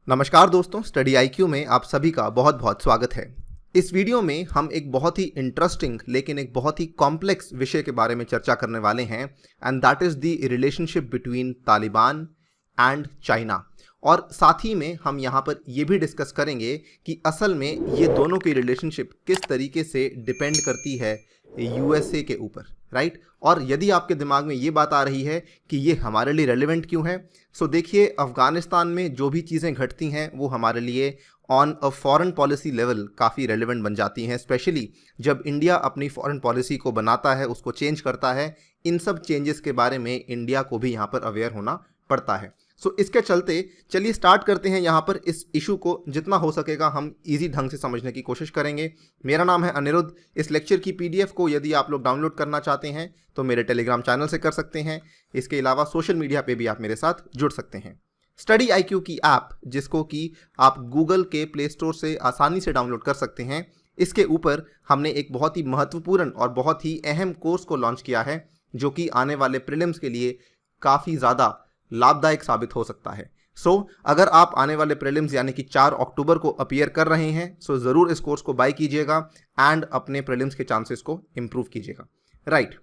नमस्कार दोस्तों, study IQ में आप सभी का बहुत बहुत स्वागत है। इस वीडियो में हम एक बहुत ही इंटरेस्टिंग लेकिन एक बहुत ही कॉम्प्लेक्स विषय के बारे में चर्चा करने वाले हैं and that is the relationship between Taliban and China. और साथ ही में हम यहाँ पर ये भी डिस्कस करेंगे कि असल में ये दोनों की रिलेशनशिप किस तरीके से डिपेंड करती है यूएसए के ऊपर, राइट। और यदि आपके दिमाग में ये बात आ रही है कि ये हमारे लिए रेलिवेंट क्यों है, सो देखिए, अफ़गानिस्तान में जो भी चीज़ें घटती हैं वो हमारे लिए on a foreign policy level काफ़ी रेलिवेंट बन जाती हैं, स्पेशली जब इंडिया अपनी फॉरेन पॉलिसी को बनाता है, उसको चेंज करता है। इन सब चेंजेस के बारे में इंडिया को भी यहाँ पर अवेयर होना पड़ता है। सो इसके चलते चलिए स्टार्ट करते हैं। यहाँ पर इस इशू को जितना हो सकेगा हम इजी ढंग से समझने की कोशिश करेंगे। मेरा नाम है अनिरुद्ध। इस लेक्चर की पीडीएफ को यदि आप लोग डाउनलोड करना चाहते हैं तो मेरे टेलीग्राम चैनल से कर सकते हैं। इसके अलावा सोशल मीडिया पे भी आप मेरे साथ जुड़ सकते हैं। स्टडी आईक्यू की ऐप, जिसको कि आप गूगल के प्ले स्टोर से आसानी से डाउनलोड कर सकते हैं, इसके ऊपर हमने एक बहुत ही महत्वपूर्ण और बहुत ही अहम कोर्स को लॉन्च किया है जो कि आने वाले प्रीलिम्स के लिए काफ़ी ज़्यादा लाभदायक साबित हो सकता है। अगर आप आने वाले प्रीलिम्स यानी कि 4 अक्टूबर को अपीयर कर रहे हैं, ज़रूर इस कोर्स को बाय कीजिएगा एंड अपने प्रीलिम्स के चांसेस को इम्प्रूव कीजिएगा, राइट।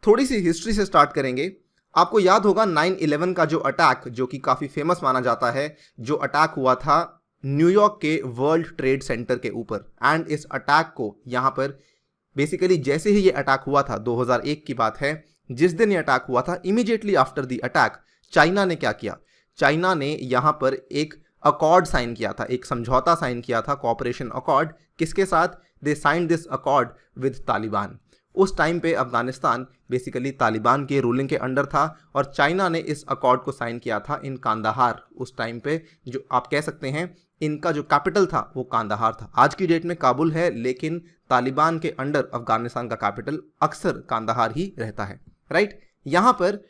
थोड़ी सी हिस्ट्री से स्टार्ट करेंगे। आपको याद होगा 9/11 का जो अटैक, जो कि काफ़ी फेमस माना जाता है, जो अटैक हुआ था न्यूयॉर्क के वर्ल्ड ट्रेड सेंटर के ऊपर। एंड इस अटैक को यहाँ पर बेसिकली जैसे ही ये अटैक हुआ था, 2001 की बात है, जिस दिन ये अटैक हुआ था, immediately after the attack China ने क्या किया, चाइना ने यहाँ पर एक अकॉर्ड साइन किया था, एक समझौता साइन किया था, कोऑपरेशन अकॉर्ड। किसके साथ? They sign this accord with Taliban. उस टाइम पे अफगानिस्तान बेसिकली तालिबान के रूलिंग के अंडर था और चाइना ने इस अकॉर्ड को साइन किया था इन कांदाहार। उस टाइम पे जो आप कह सकते हैं इनका जो कैपिटल था वो कांदाहार था। आज की डेट में काबुल है, लेकिन तालिबान के अंडर अफगानिस्तान का कैपिटल अक्सर कांदाहार ही रहता है, राइट। यहाँ पर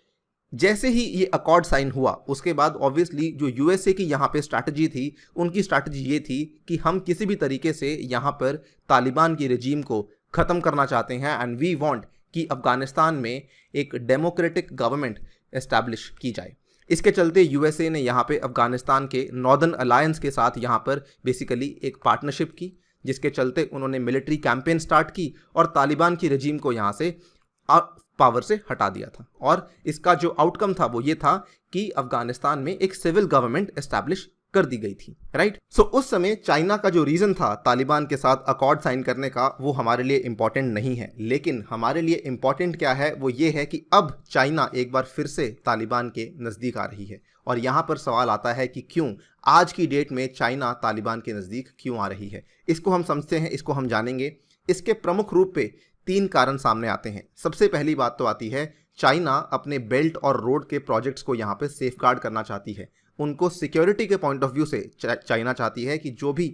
जैसे ही ये अकॉर्ड साइन हुआ, उसके बाद ऑब्वियसली जो यूएसए की यहाँ पे स्ट्रैटेजी थी, उनकी स्ट्रैटेजी ये थी कि हम किसी भी तरीके से यहाँ पर तालिबान की रजीम को ख़त्म करना चाहते हैं एंड वी वांट कि अफगानिस्तान में एक डेमोक्रेटिक गवर्नमेंट एस्टैब्लिश की जाए। इसके चलते यूएसए ने यहाँ पे अफगानिस्तान के नॉर्दर्न अलायंस के साथ यहाँ पर बेसिकली एक पार्टनरशिप की, जिसके चलते उन्होंने मिलिट्री कैंपेन स्टार्ट की और तालिबान की रजीम को यहाँ से पावर से हटा दिया था। और इसका जो आउटकम था वो ये था कि अफगानिस्तान में एक सिविल गवर्नमेंट एस्टैब्लिश कर दी गई थी, राइट। उस समय चाइना का जो रीज़न था तालिबान के साथ अकॉर्ड साइन करने का, वो हमारे लिए इम्पॉर्टेंट नहीं है। लेकिन हमारे लिए इम्पॉर्टेंट क्या है, वो ये है कि अब चाइना एक बार फिर से तालिबान के नज़दीक आ रही है। और यहाँ पर सवाल आता है कि क्यों आज की डेट में चाइना तालिबान के नज़दीक क्यों आ रही है। इसको हम समझते हैं, इसको हम जानेंगे। इसके प्रमुख रूप पे 3 कारण सामने आते हैं। सबसे पहली बात तो आती है, चाइना अपने बेल्ट और रोड के प्रोजेक्ट्स को यहाँ पे सेफगार्ड करना चाहती है। उनको सिक्योरिटी के पॉइंट ऑफ व्यू से चाइना चाहती है कि जो भी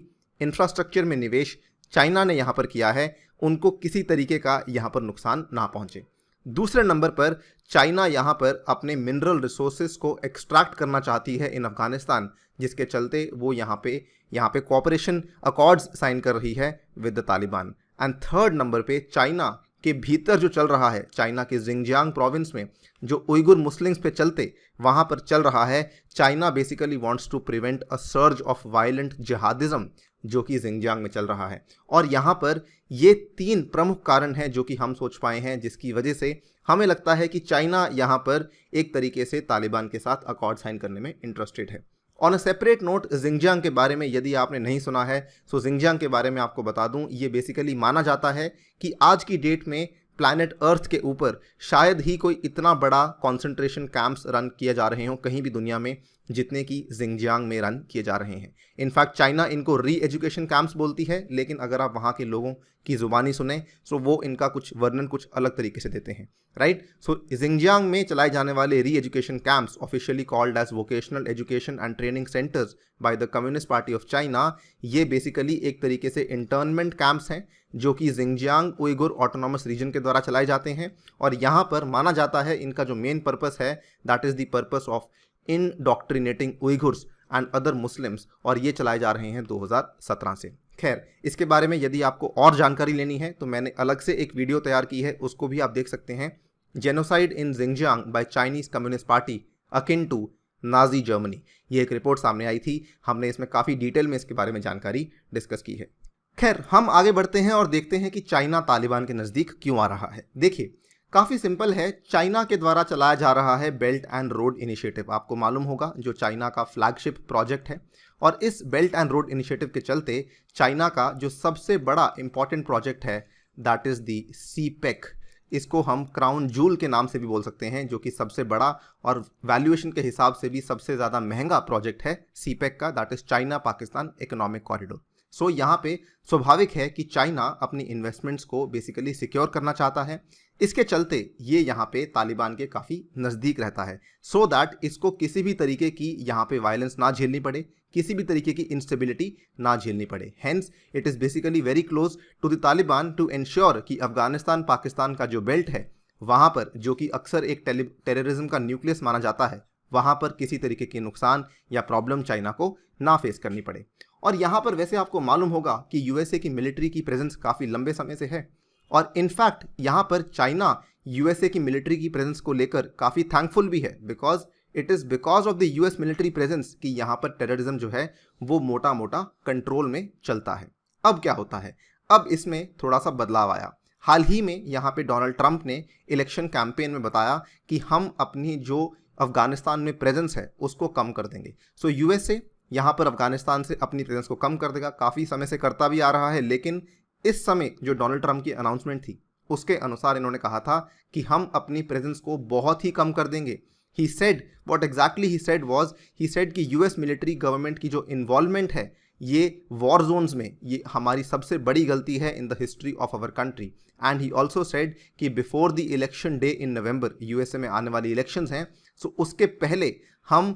इंफ्रास्ट्रक्चर में निवेश चाइना ने यहाँ पर किया है, उनको किसी तरीके का यहाँ पर नुकसान ना पहुँचे। दूसरे नंबर पर चाइना यहाँ पर अपने मिनरल रिसोर्सेज को एक्सट्रैक्ट करना चाहती है इन अफगानिस्तान, जिसके चलते वो यहाँ पे कोऑपरेशन अकॉर्ड्स साइन कर रही है with the Taliban. And third number पे चाइना के भीतर जो चल रहा है, चाइना के जिंगजियांग प्रोविंस में जो उइगुर मुस्लिम्स पे चलते, वहाँ पर चल रहा है, China basically wants to prevent a surge of violent jihadism जो कि जिंगजियांग में चल रहा है। और यहाँ पर ये 3 प्रमुख कारण हैं जो कि हम सोच पाए हैं, जिसकी वजह से हमें लगता है कि चाइना यहाँ पर एक तरीके से तालिबान के साथ अकॉर्ड साइन करने में इंटरेस्टेड है। On a separate note, Xinjiang के बारे में यदि आपने नहीं सुना है, जिंगजियांग के बारे में आपको बता दूं, ये बेसिकली माना जाता है कि आज की डेट में प्लैनेट अर्थ के ऊपर शायद ही कोई इतना बड़ा कॉन्सेंट्रेशन कैंप्स रन किए जा रहे हों कहीं भी दुनिया में, जितने की जिंगजियांग में रन किए जा रहे हैं। इनफैक्ट चाइना इनको री एजुकेशन कैंप्स बोलती है, लेकिन अगर आप वहाँ के लोगों की ज़ुबानी सुने वो इनका कुछ वर्णन कुछ अलग तरीके से देते हैं, राइट। जिंगजियांग में चलाए जाने वाले re education camps, officially called as vocational education and training centers by the communist party of China, ये बेसिकली एक तरीके से इंटर्नमेंट कैंप्स हैं जो कि जिंगजियांग उइगुर ऑटोनॉमस रीजन के द्वारा चलाए जाते हैं। और यहाँ पर माना जाता है इनका जो मेन पर्पस है, that is the purpose of indoctrinating Uyghurs and other Muslims, और ये चलाए जा रहे हैं 2017 से। खैर, इसके बारे में यदि आपको और जानकारी लेनी है तो मैंने अलग से एक वीडियो तैयार की है, उसको भी आप देख सकते हैं। Genocide in Xinjiang by Chinese communist party akin to Nazi Germany. ये एक रिपोर्ट सामने आई थी, हमने इसमें काफ़ी डिटेल में इसके बारे में जानकारी डिस्कस की है। खैर, हम आगे बढ़ते हैं और देखते हैं कि चाइना तालिबान के नज़दीक क्यों आ रहा है। देखिए, काफ़ी सिंपल है। चाइना के द्वारा चलाया जा रहा है बेल्ट एंड रोड इनिशिएटिव, आपको मालूम होगा, जो चाइना का फ्लैगशिप प्रोजेक्ट है। और इस बेल्ट एंड रोड इनिशिएटिव के चलते चाइना का जो सबसे बड़ा इंपॉर्टेंट प्रोजेक्ट है, दैट इज़ दी सीपेक। इसको हम क्राउन जूल के नाम से भी बोल सकते हैं, जो कि सबसे बड़ा और वैल्यूएशन के हिसाब से भी सबसे ज़्यादा महंगा प्रोजेक्ट है सीपेक का, that is China Pakistan economic corridor. So यहाँ पे स्वाभाविक है कि चाइना अपनी इन्वेस्टमेंट्स को बेसिकली सिक्योर करना चाहता है। इसके चलते ये यहाँ पे तालिबान के काफ़ी नज़दीक रहता है, सो दैट इसको किसी भी तरीके की यहाँ पे वायलेंस ना झेलनी पड़े, किसी भी तरीके की इंस्टेबिलिटी ना झेलनी पड़े। Hence it is basically very close to the Taliban to ensure कि अफगानिस्तान पाकिस्तान का जो बेल्ट है वहाँ पर, जो कि अक्सर एक टेररिज्म का न्यूक्लियस माना जाता है, वहाँ पर किसी तरीके के नुकसान या प्रॉब्लम चाइना को ना फेस करनी पड़े। और यहाँ पर वैसे आपको मालूम होगा कि यूएसए की मिलिट्री की प्रेजेंस काफ़ी लंबे समय से है, और इनफैक्ट यहाँ पर चाइना यूएसए की मिलिट्री की प्रेजेंस को लेकर काफ़ी थैंकफुल भी है, because it is because of the US military presence कि यहाँ पर टेररिज्म जो है वो मोटा मोटा कंट्रोल में चलता है। अब क्या होता है, अब इसमें थोड़ा सा बदलाव आया। हाल ही में यहाँ पे डोनाल्ड ट्रंप ने इलेक्शन कैंपेन में बताया कि हम अपनी जो अफगानिस्तान में प्रेजेंस है उसको कम कर देंगे। सो यूएसए यहाँ पर अफगानिस्तान से अपनी प्रेजेंस को कम कर देगा, काफ़ी समय से करता भी आ रहा है, लेकिन इस समय जो डोनाल्ड ट्रंप की अनाउंसमेंट थी उसके अनुसार इन्होंने कहा था कि हम अपनी प्रेजेंस को बहुत ही कम कर देंगे। He said, what exactly he said was, he said कि यूएस मिलिट्री गवर्नमेंट की जो इन्वॉल्वमेंट है ये वॉर जोन्स में, ये हमारी सबसे बड़ी गलती है in the history of our country. And he also said कि before the election day in November, USA में आने वाली इलेक्शंस हैं, सो उसके पहले हम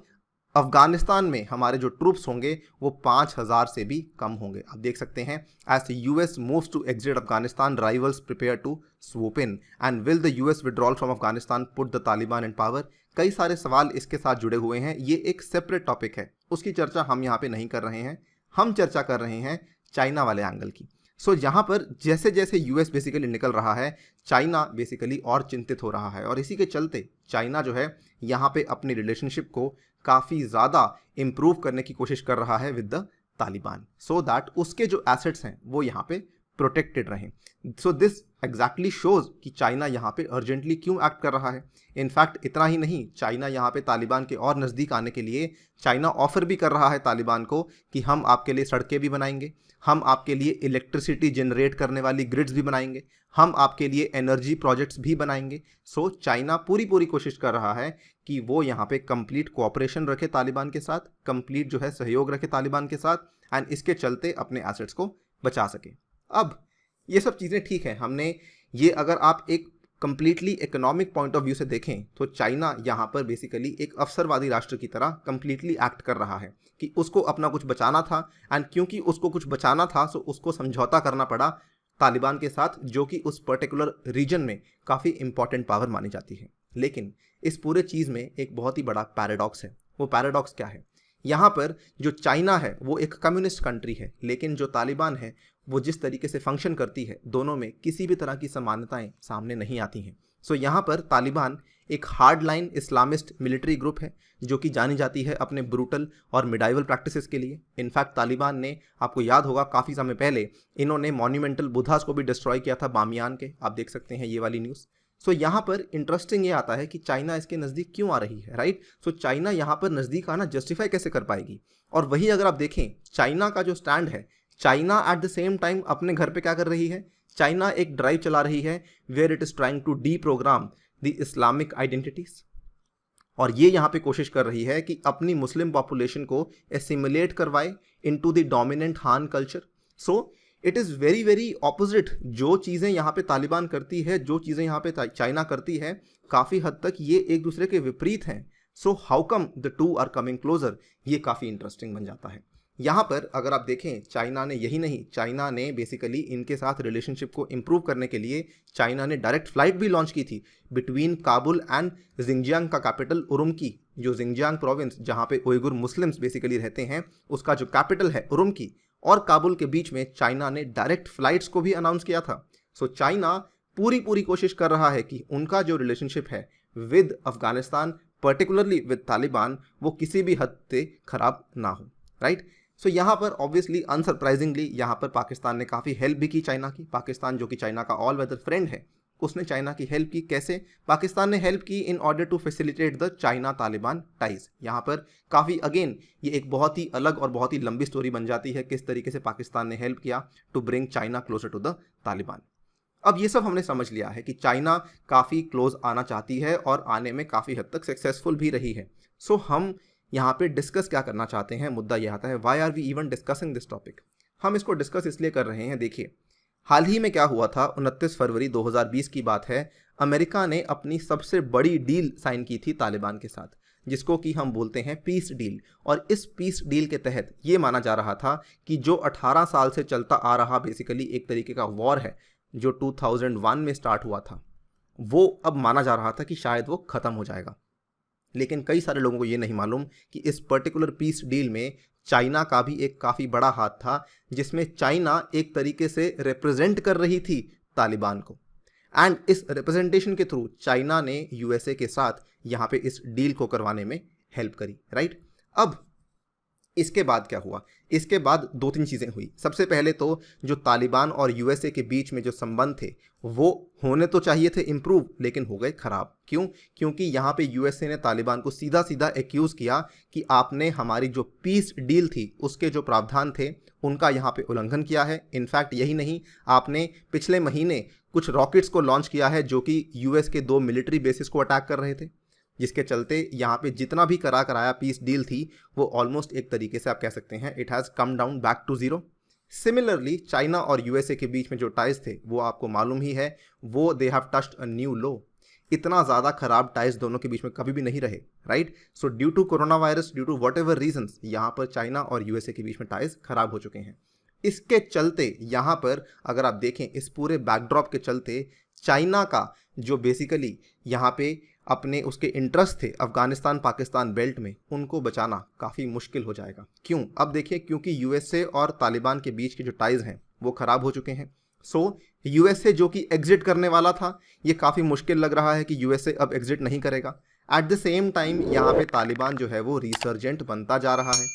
अफगानिस्तान में हमारे जो ट्रूप्स होंगे वो 5000 से भी कम होंगे। आप देख सकते हैं, as the US moves to exit Afghanistan, rivals prepare to swoop in, and will the US withdrawal from Afghanistan put the Taliban in power. कई सारे सवाल इसके साथ जुड़े हुए हैं, ये एक सेपरेट टॉपिक है, उसकी चर्चा हम यहाँ पे नहीं कर रहे हैं। हम चर्चा कर रहे हैं चाइना वाले एंगल की। सो यहाँ पर जैसे जैसे यूएस बेसिकली निकल रहा है, चाइना बेसिकली और चिंतित हो रहा है, और इसी के चलते चाइना जो है यहाँ पे अपनी रिलेशनशिप को काफ़ी ज़्यादा इम्प्रूव करने की कोशिश कर रहा है with the Taliban, so that उसके जो एसेट्स हैं वो यहाँ पे प्रोटेक्टेड रहें। सो दिस एग्जैक्टली शोज कि चाइना यहाँ पे अर्जेंटली क्यों एक्ट कर रहा है। इनफैक्ट इतना ही नहीं, चाइना यहाँ पे तालिबान के और नज़दीक आने के लिए चाइना ऑफर भी कर रहा है तालिबान को कि हम आपके लिए सड़कें भी बनाएंगे, हम आपके लिए इलेक्ट्रिसिटी जनरेट करने वाली ग्रिड्स भी बनाएंगे, हम आपके लिए एनर्जी प्रोजेक्ट्स भी बनाएंगे। सो चाइना पूरी कोशिश कर रहा है कि वो यहाँ पे कंप्लीट कोऑपरेशन रखे तालिबान के साथ, कंप्लीट जो है सहयोग रखे तालिबान के साथ, एंड इसके चलते अपने एसेट्स को बचा सके। अब ये सब चीज़ें ठीक है, हमने ये, अगर आप एक completely economic point of view से देखें तो चाइना यहाँ पर बेसिकली एक अवसरवादी राष्ट्र की तरह कंप्लीटली एक्ट कर रहा है कि उसको अपना कुछ बचाना था, एंड क्योंकि उसको कुछ बचाना था सो उसको समझौता करना पड़ा तालिबान के साथ, जो कि उस पर्टिकुलर रीजन में काफ़ी इंपॉर्टेंट पावर मानी जाती है। लेकिन इस पूरे चीज़ में एक बहुत ही बड़ा पैराडॉक्स है। वो पैराडॉक्स क्या है, यहाँ पर जो चाइना है वो एक कम्युनिस्ट कंट्री है, लेकिन जो तालिबान है वो जिस तरीके से फंक्शन करती है, दोनों में किसी भी तरह की समानताएं सामने नहीं आती हैं। सो यहाँ पर तालिबान एक hard line Islamist military group है जो कि जानी जाती है अपने ब्रूटल और मिडाइवल प्रैक्टिसेस के लिए। इनफैक्ट तालिबान ने, आपको याद होगा काफ़ी समय पहले इन्होंने मॉन्यूमेंटल बुद्धास को भी डिस्ट्रॉय किया था बामियान के, आप देख सकते हैं ये वाली न्यूज़। सो यहाँ पर इंटरेस्टिंग ये आता है कि चाइना इसके नज़दीक क्यों आ रही है, राइट। सो चाइना यहाँ पर नज़दीक आना जस्टिफाई कैसे कर पाएगी। और वही अगर आप देखें चाइना का जो स्टैंड है, China at the same time अपने घर पे क्या कर रही है, चाइना एक ड्राइव चला रही है where it is trying to deprogram the Islamic identities, और ये यहाँ पे कोशिश कर रही है कि अपनी मुस्लिम पॉपुलेशन को एसिमुलेट करवाए इनटू द डोमिनेंट हान culture. So it is very opposite. जो चीज़ें यहाँ पे तालिबान करती है, जो चीज़ें यहाँ पे चाइना करती है, काफ़ी हद तक ये एक दूसरे के विपरीत हैं। So how come the two are coming closer, ये काफ़ी इंटरेस्टिंग बन जाता है। यहाँ पर अगर आप देखें, चाइना ने यही नहीं, चाइना ने बेसिकली इनके साथ रिलेशनशिप को इम्प्रूव करने के लिए चाइना ने डायरेक्ट फ्लाइट भी लॉन्च की थी बिटवीन काबुल एंड जिंगजियांग का कैपिटल उरुमकी। जो जिंगजियांग प्रोविंस जहाँ पे उइगुर मुस्लिम्स बेसिकली रहते हैं, उसका जो कैपिटल है उरुमकी, और काबुल के बीच में चाइना ने डायरेक्ट फ्लाइट्स को भी अनाउंस किया था। सो चाइना पूरी कोशिश कर रहा है कि उनका जो रिलेशनशिप है with Afghanistan, particularly with Taliban वो किसी भी हद से खराब ना हो, राइट। सो यहाँ पर ऑब्वियसली अनसरप्राइजिंगली यहाँ पर पाकिस्तान ने काफ़ी हेल्प भी की चाइना की। पाकिस्तान जो कि चाइना का ऑल वेदर फ्रेंड है, उसने चाइना की हेल्प की। कैसे पाकिस्तान ने हेल्प की? In order to facilitate the China Taliban ties. यहाँ पर काफ़ी अगेन ये एक बहुत ही अलग और बहुत ही लंबी स्टोरी बन जाती है किस तरीके से पाकिस्तान ने हेल्प किया to bring China closer to the Taliban. अब ये सब हमने समझ लिया है कि चाइना काफ़ी क्लोज आना चाहती है और आने में काफ़ी हद तक सक्सेसफुल भी रही है। सो हम यहाँ पे डिस्कस क्या करना चाहते हैं, मुद्दा यह आता है why are we even discussing this topic. हम इसको डिस्कस इसलिए कर रहे हैं, देखिए हाल ही में क्या हुआ था, 29 फरवरी 2020 की बात है। अमेरिका ने अपनी सबसे बड़ी डील साइन की थी तालिबान के साथ, जिसको कि हम बोलते हैं पीस डील। और इस पीस डील के तहत ये माना जा रहा था कि जो 18 साल से चलता आ रहा बेसिकली एक तरीके का वॉर है, जो 2001 में स्टार्ट हुआ था, वो अब माना जा रहा था कि शायद वो ख़त्म हो जाएगा। लेकिन कई सारे लोगों को ये नहीं मालूम कि इस पर्टिकुलर पीस डील में चाइना का भी एक काफ़ी बड़ा हाथ था, जिसमें चाइना एक तरीके से रिप्रेजेंट कर रही थी तालिबान को। एंड इस रिप्रेजेंटेशन के थ्रू चाइना ने यूएसए के साथ यहाँ पे इस डील को करवाने में हेल्प करी, राइट। अब इसके बाद क्या हुआ? इसके बाद दो तीन चीज़ें हुई। सबसे पहले तो जो तालिबान और यूएसए के बीच में जो संबंध थे वो होने तो चाहिए थे इम्प्रूव, लेकिन हो गए ख़राब। क्यों? क्योंकि यहाँ पे यूएसए ने तालिबान को सीधा सीधा एक्यूज़ किया कि आपने हमारी जो पीस डील थी उसके जो प्रावधान थे उनका यहाँ पे उल्लंघन किया है। इनफैक्ट यही नहीं, आपने पिछले महीने कुछ रॉकेट्स को लॉन्च किया है जो कि यूएस के 2 मिलिट्री बेसिस को अटैक कर रहे थे, जिसके चलते यहाँ पे जितना भी कराया पीस डील थी वो ऑलमोस्ट एक तरीके से आप कह सकते हैं it has come down back to zero. Similarly China और यूएसए के बीच में जो टाइज थे वो आपको मालूम ही है, वो they have touched a new low. इतना ज़्यादा खराब टाइज दोनों के बीच में कभी भी नहीं रहे, right. So due to corona virus, due to whatever reasons, यहाँ पर चाइना और यूएसए के बीच में टाइज खराब हो चुके हैं। इसके चलते यहाँ पर अगर आप देखें इस पूरे बैकड्रॉप के चलते चाइना का जो बेसिकली यहाँ पे अपने उसके इंटरेस्ट थे अफगानिस्तान पाकिस्तान बेल्ट में, उनको बचाना काफ़ी मुश्किल हो जाएगा। क्यों? अब देखिए, क्योंकि यूएसए और तालिबान के बीच के जो टाइज हैं वो ख़राब हो चुके हैं। सो यूएसए जो कि एग्जिट करने वाला था, ये काफ़ी मुश्किल लग रहा है कि यूएसए अब एग्जिट नहीं करेगा। एट द सेम टाइम यहाँ पे तालिबान जो है वो रिसर्जेंट बनता जा रहा है।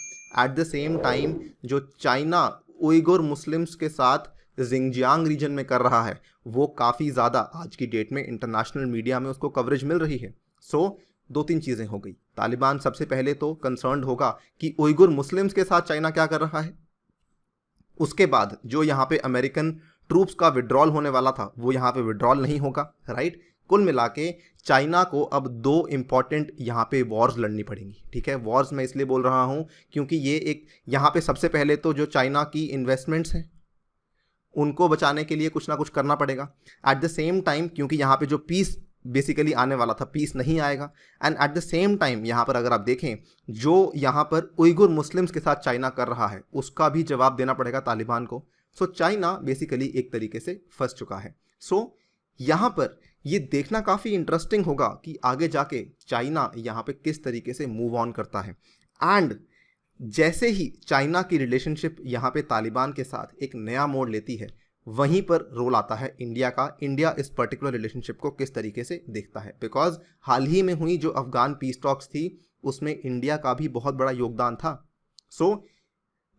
एट द सेम टाइम जो चाइना उइगुर मुस्लिम्स के साथ जिंगजियांग रीजन में कर रहा है वो काफ़ी ज़्यादा आज की डेट में इंटरनेशनल मीडिया में उसको कवरेज मिल रही है। सो दो तीन चीज़ें हो गई। तालिबान सबसे पहले तो कंसर्न्ड होगा कि उइगुर मुस्लिम्स के साथ चाइना क्या कर रहा है। उसके बाद जो यहाँ पे अमेरिकन ट्रूप्स का विड्रॉल होने वाला था वो यहाँ पे विड्रॉल नहीं होगा, राइट। कुल मिला के चाइना को अब 2 इंपॉर्टेंट यहाँ पे वॉर्स लड़नी पड़ेंगी, ठीक है। वॉर्स मैं इसलिए बोल रहा हूँ क्योंकि ये एक यहाँ पे सबसे पहले तो जो चाइना की इन्वेस्टमेंट्स हैं उनको बचाने के लिए कुछ ना कुछ करना पड़ेगा। एट द सेम टाइम क्योंकि यहाँ पे जो पीस बेसिकली आने वाला था, पीस नहीं आएगा। And at the same time यहाँ पर अगर आप देखें जो यहाँ पर उइगुर मुस्लिम्स के साथ चाइना कर रहा है उसका भी जवाब देना पड़ेगा तालिबान को। सो चाइना बेसिकली एक तरीके से फंस चुका है। सो यहाँ पर ये देखना काफ़ी इंटरेस्टिंग होगा कि आगे जाके चाइना यहाँ पे किस तरीके से मूव ऑन करता है। एंड जैसे ही चाइना की रिलेशनशिप यहाँ पे तालिबान के साथ एक नया मोड़ लेती है, वहीं पर रोल आता है इंडिया का। इंडिया इस पर्टिकुलर रिलेशनशिप को किस तरीके से देखता है, बिकॉज हाल ही में हुई जो अफगान पीस टॉक्स थी उसमें इंडिया का भी बहुत बड़ा योगदान था। So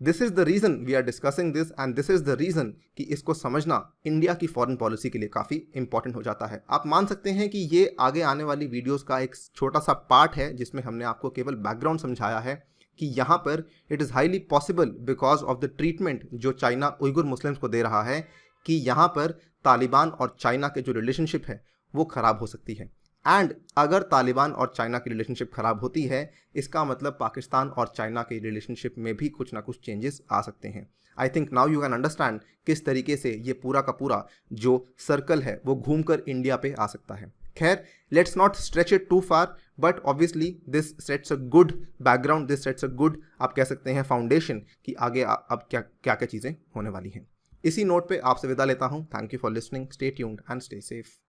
this is the reason we are discussing this and this is the reason कि इसको समझना इंडिया की फॉरेन पॉलिसी के लिए काफ़ी इंपॉर्टेंट हो जाता है। आप मान सकते हैं कि ये आगे आने वाली वीडियोज़ का एक छोटा सा पार्ट है जिसमें हमने आपको केवल बैकग्राउंड समझाया है कि यहाँ पर it is highly possible because of the treatment जो चाइना उइगुर मुस्लिम्स को दे रहा है कि यहाँ पर तालिबान और चाइना के जो रिलेशनशिप है वो ख़राब हो सकती है। एंड अगर तालिबान और चाइना की रिलेशनशिप ख़राब होती है इसका मतलब पाकिस्तान और चाइना के रिलेशनशिप में भी कुछ ना कुछ चेंजेस आ सकते हैं। I think now you can understand किस तरीके से ये पूरा का पूरा जो सर्कल है वो घूमकर इंडिया पे आ सकता है। खैर, let's not stretch it too far, but obviously this sets a good background, this sets a good आप कह सकते हैं फाउंडेशन कि आगे अब क्या क्या चीज़ें होने वाली हैं। इसी नोट पे आपसे विदा लेता हूँ। Thank you for listening, stay tuned and stay safe.